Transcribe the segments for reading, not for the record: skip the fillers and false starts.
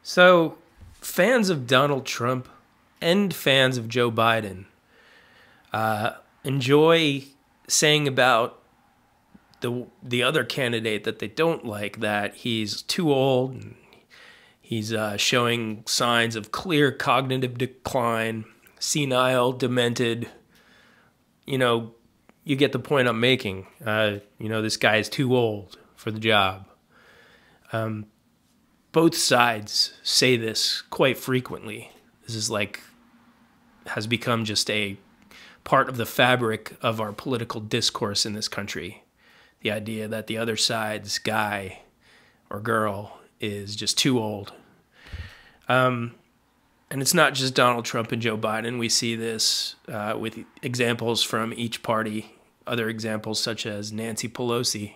So, fans of Donald Trump and fans of Joe Biden enjoy saying about the other candidate that they don't like that he's too old and he's showing signs of clear cognitive decline, senile, demented. You know, you get the point I'm making. This guy is too old for the job. Both sides say this quite frequently. This is has become just a part of the fabric of our political discourse in this country. The idea that the other side's guy or girl is just too old. And it's not just Donald Trump and Joe Biden. We see this with examples from each party. Other examples such as Nancy Pelosi.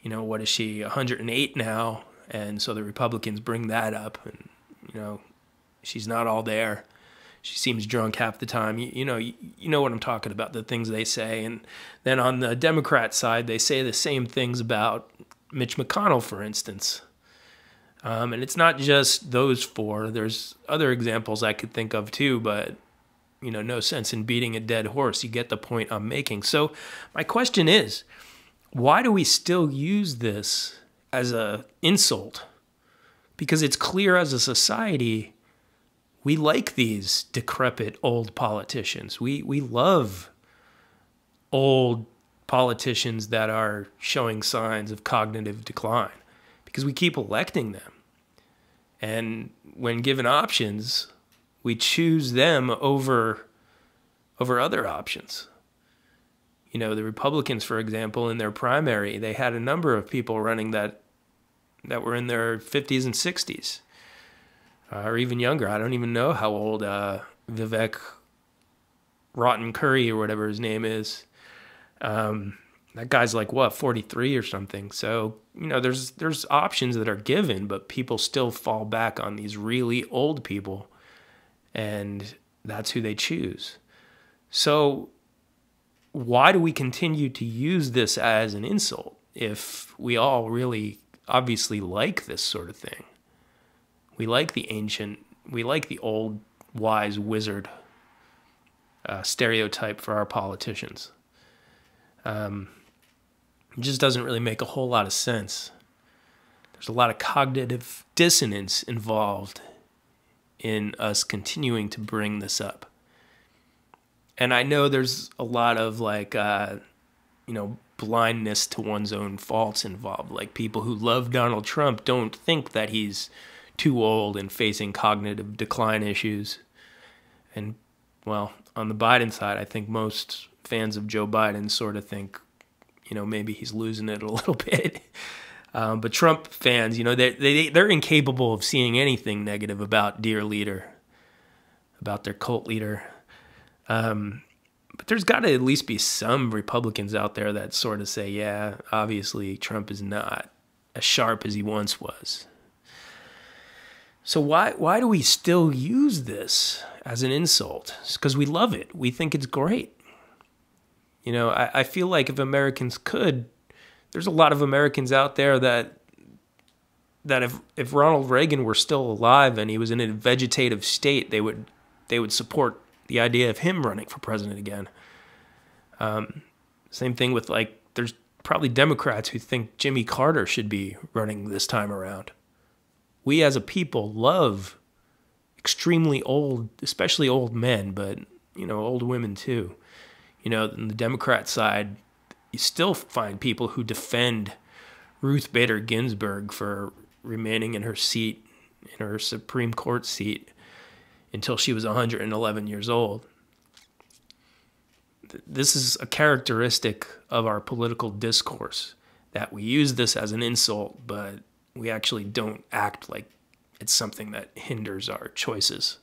You know, what is she, 108 now? And so the Republicans bring that up. And, she's not all there. She seems drunk half the time. You know what I'm talking about, the things they say. And then on the Democrat side, they say the same things about Mitch McConnell, for instance. And it's not just those four. There's other examples I could think of too, but, no sense in beating a dead horse. You get the point I'm making. So my question is, why do we still use this as an insult? Because it's clear as a society we like these decrepit old politicians. We love old politicians that are showing signs of cognitive decline because we keep electing them. And when given options, we choose them over other options. The Republicans, for example, in their primary, they had a number of people running that were in their 50s and 60s. Or even younger. I don't even know how old Vivek Rotten Curry or whatever his name is. That guy's 43 or something. So, there's options that are given, but people still fall back on these really old people, and that's who they choose. So, why do we continue to use this as an insult if we all really obviously like this sort of thing? We like the old wise wizard stereotype for our politicians. It just doesn't really make a whole lot of sense. There's a lot of cognitive dissonance involved in us continuing to bring this up. And I know there's a lot of blindness to one's own faults involved. Like people who love Donald Trump don't think that he's too old and facing cognitive decline issues. And, well, on the Biden side, I think most fans of Joe Biden sort of think, maybe he's losing it a little bit. But Trump fans, they're incapable of seeing anything negative about dear leader, about their cult leader. But there's got to at least be some Republicans out there that sort of say, yeah, obviously Trump is not as sharp as he once was. So why do we still use this as an insult? It's because we love it. We think it's great. I feel like if Americans could, there's a lot of Americans out there that if Ronald Reagan were still alive and he was in a vegetative state, they would support the idea of him running for president again. Same thing with there's probably Democrats who think Jimmy Carter should be running this time around. We as a people love extremely old, especially old men, but, old women too. On the Democrat side, you still find people who defend Ruth Bader Ginsburg for remaining in her seat, in her Supreme Court seat, until she was 111 years old. This is a characteristic of our political discourse, that we use this as an insult, but we actually don't act like it's something that hinders our choices.